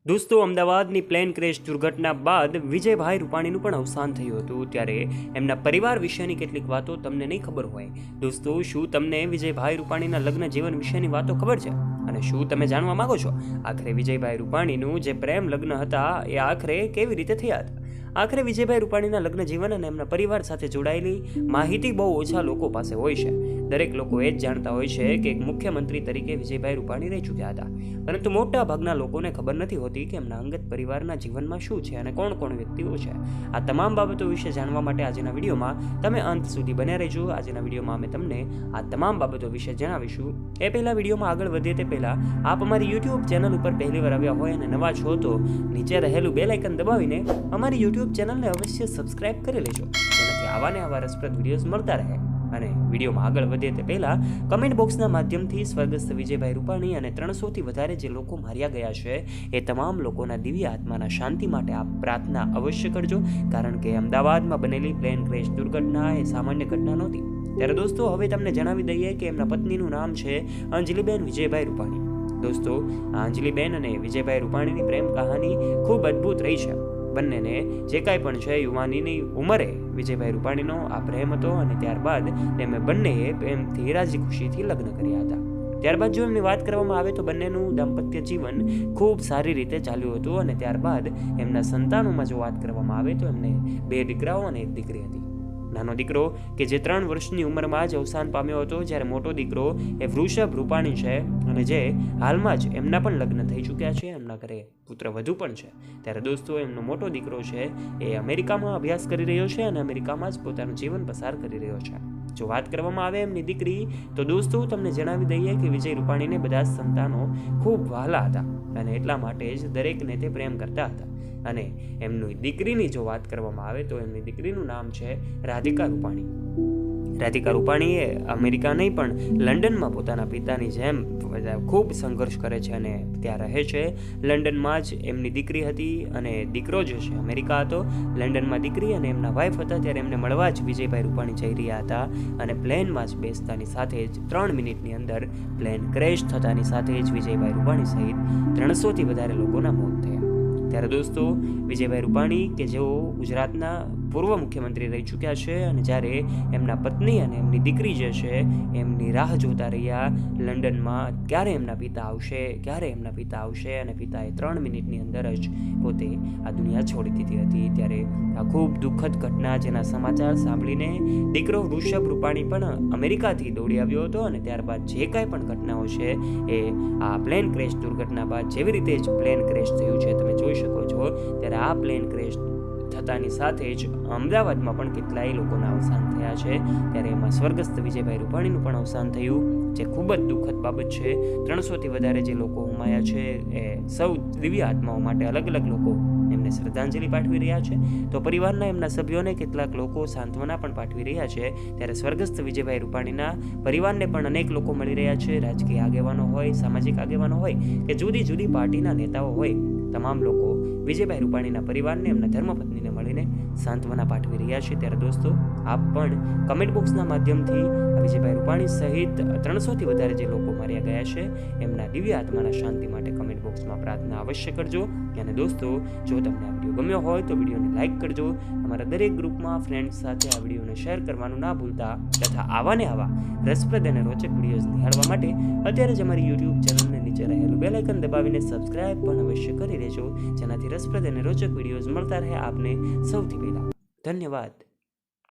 દોસ્તો, અમદાવાદની plane crash દુર્ઘટના બાદ વિજયભાઈ રૂપાણીનું પણ અવસાન થયું હતું. ત્યારે એમના પરિવાર વિશેની કેટલીક વાતો તમને નહીં ખબર હોય. દોસ્તો, શું તમને વિજયભાઈ રૂપાણીના લગ્ન જીવન વિશેની વાતો ખબર છે? અને શું તમે જાણવા માંગો છો આખરે વિજયભાઈ રૂપાણીનું જે પ્રેમ લગ્ન હતા એ આખરે કેવી રીતે થયા હતા? આખરે વિજયભાઈ રૂપાણીના લગ્ન જીવન અને એમના પરિવાર સાથે જોડાયેલી માહિતી બહુ ઓછા લોકો પાસે હોય છે. દરેક લોકો એ જ જાણતા હોય છે કે એક મુખ્યમંત્રી તરીકે વિજયભાઈ રૂપાણી રહી ચૂક્યા હતા, પરંતુ મોટા ભાગના લોકોને ખબર નથી હોતી કે એમના અંગત પરિવારના જીવનમાં શું છે અને કોણ કોણ વ્યક્તિઓ છે. આ તમામ બાબતો વિશે જાણવા માટે આજના વિડીયોમાં તમે અંત સુધી બન્યા રહેજો. આજના વિડીયોમાં અમે તમને આ તમામ બાબતો વિશે જણાવીશું. એ પહેલાં વિડીયોમાં આગળ વધીએ તે પહેલાં આપ અમારી યુટ્યુબ ચેનલ ઉપર પહેલીવાર આવ્યા હોય અને નવા છો તો નીચે રહેલું બેલ આઇકન દબાવીને અમારી યુટ્યુબ ચેનલને અવશ્ય સબસ્ક્રાઇબ કરી લેજો, જેનાથી આવા ને આવા રસપ્રદ વિડીયોઝ મળતા રહે. અને વિડીયોમાં આગળ વધીએ તે પહેલાં કમેન્ટ બોક્સના માધ્યમથી સ્વર્ગસ્થ વિજયભાઈ રૂપાણી અને 300થી વધારે જે લોકો માર્યા ગયા છે એ તમામ લોકોના દિવ્ય આત્માના શાંતિ માટે આપ પ્રાર્થના અવશ્ય કરજો, કારણ કે અમદાવાદમાં બનેલી પ્લેન ક્રેશ દુર્ઘટના એ સામાન્ય ઘટના નહોતી. ત્યારે દોસ્તો, હવે તમને જણાવી દઈએ કે એમના પત્નીનું નામ છે અંજલિબેન વિજયભાઈ રૂપાણી. દોસ્તો, આ અંજલિબેન અને વિજયભાઈ રૂપાણીની પ્રેમ કહાની ખૂબ અદ્ભુત રહી છે. બંનેને જે કાંઈ પણ છે યુવાનીની ઉંમરે વિજયભાઈ રૂપાણીનો આ પ્રેમ હતો અને ત્યારબાદ એમણે બંનેએ પ્રેમથી રાજી ખુશીથી લગ્ન કર્યા હતા. ત્યારબાદ જો એમની વાત કરવામાં આવે તો બંનેનું દાંપત્ય જીવન ખૂબ સારી રીતે ચાલ્યું હતું અને ત્યારબાદ એમના સંતાનોમાં જો વાત કરવામાં આવે તો એમને 2 દીકરાઓ અને 1 દીકરી હતી. નાનો દીકરો કે જે 3 વર્ષની ઉંમરમાં જ અવસાન પામ્યો હતો, જ્યારે મોટો દીકરો એ વૃષભ રૂપાણી છે અને જે હાલમાં જ એમના પણ લગ્ન થઈ ચૂક્યા છે, એમના ઘરે પુત્ર વધુ પણ છે. ત્યારે દોસ્તો, એમનો મોટો દીકરો છે એ અમેરિકામાં અભ્યાસ કરી રહ્યો છે અને અમેરિકામાં જ પોતાનું જીવન પસાર કરી રહ્યો છે. જો વાત કરવામાં આવે એમની દીકરી તો દોસ્તો, તમને જણાવી દઈએ કે વિજય રૂપાણીને બધા જ સંતાનો ખૂબ વહાલા હતા અને એટલા માટે જ દરેકને તે પ્રેમ કરતા હતા. અને એમની દીકરીની જો વાત કરવામાં આવે તો એમની દીકરીનું નામ છે રાધિકા રૂપાણી. રાધિકા રૂપાણીએ અમેરિકા નહીં પણ લંડનમાં પોતાના પિતાની જેમ ખૂબ સંઘર્ષ કરે છે અને ત્યાં રહે છે. લંડનમાં જ એમની દીકરી હતી અને દીકરો જે છે અમેરિકા હતો. લંડનમાં દીકરી અને એમના વાઇફ હતા ત્યારે એમને મળવા જ વિજયભાઈ રૂપાણી જઈ રહ્યા હતા અને પ્લેનમાં જ બેસતાની સાથે જ 3 મિનિટની અંદર પ્લેન ક્રેશ થતાની સાથે જ વિજયભાઈ રૂપાણી સહિત 300થી વધારે લોકોના મોત થયા. ત્યારે દોસ્તો, વિજયભાઈ રૂપાણી કે જેઓ ગુજરાતના પૂર્વ મુખ્યમંત્રી રહી ચૂક્યા છે અને જ્યારે એમના પત્ની અને એમની દીકરી જે છે એમની રાહ જોતા રહ્યા લંડનમાં ક્યારે એમના પિતા આવશે અને પિતાએ 3 મિનિટની અંદર જ પોતે આ દુનિયા છોડી દીધી હતી. ત્યારે આ ખૂબ દુઃખદ ઘટના, જેના સમાચાર સાંભળીને દીકરો વૃષભ રૂપાણી પણ અમેરિકાથી દોડી આવ્યો હતો અને ત્યારબાદ જે કાંઈ પણ ઘટનાઓ છે એ આ પ્લેન ક્રેશ દુર્ઘટના બાદ જેવી રીતે જ પ્લેન ક્રેશ થયું છે તમે જોઈ શકો છો, ત્યારે આ પ્લેન ક્રેશ થતાની સાથે જ અમદાવાદમાં પણ કેટલાય લોકોના અવસાન થયા છે. ત્યારે એમાં સ્વર્ગસ્થ વિજયભાઈ રૂપાણીનું પણ અવસાન થયું, જે ખૂબ જ દુઃખદ બાબત છે. 300થી વધારે જે લોકો હુમાયા છે એ સૌ દિવ્ય આત્માઓ માટે અલગ અલગ લોકો એમને શ્રદ્ધાંજલિ પાઠવી રહ્યા છે. તો પરિવારના એમના સભ્યોને કેટલાક લોકો સાંત્વના પણ પાઠવી રહ્યા છે. ત્યારે સ્વર્ગસ્થ વિજયભાઈ રૂપાણીના પરિવારને પણ અનેક લોકો મળી રહ્યા છે. રાજકીય આગેવાનો હોય, સામાજિક આગેવાનો હોય કે જુદી જુદી પાર્ટીના નેતાઓ હોય, તમામ લોકો વિજયભાઈ રૂપાણીના પરિવારને એમના ધર્મપત્નીને મળીને સાંત્વના પાઠવી રહ્યા છે. ત્યારે દોસ્તો, આપ પણ કમેન્ટ બોક્સના માધ્યમથી વિજયભાઈ રૂપાણી સહિત 300થી વધારે જે લોકો માર્યા ગયા છે એમના દિવ્ય આત્માના શાંતિ માટે કમેન્ટ બોક્સમાં પ્રાર્થના અવશ્ય કરજો. અને દોસ્તો, જો તમને આ વિડીયો ગમ્યો હોય તો વિડીયોને લાઇક કરજો, તમારા દરેક ગ્રુપમાં ફ્રેન્ડ્સ સાથે આ વિડીયોને શેર કરવાનું ના ભૂલતા તથા આવા ને આવા રસપ્રદ અને રોચક વિડીયોઝ નિહાળવા માટે અત્યારે જ અમારી યુટ્યુબ ચેનલને નીચે રહેલું બેલ આઇકન દબાવીને સબસ્ક્રાઇબ પણ અવશ્ય કરી લેજો, જેનાથી રસપ્રદ અને રોચક વિડીયોઝ મળતા રહે આપને સૌથી પહેલા. ધન્યવાદ.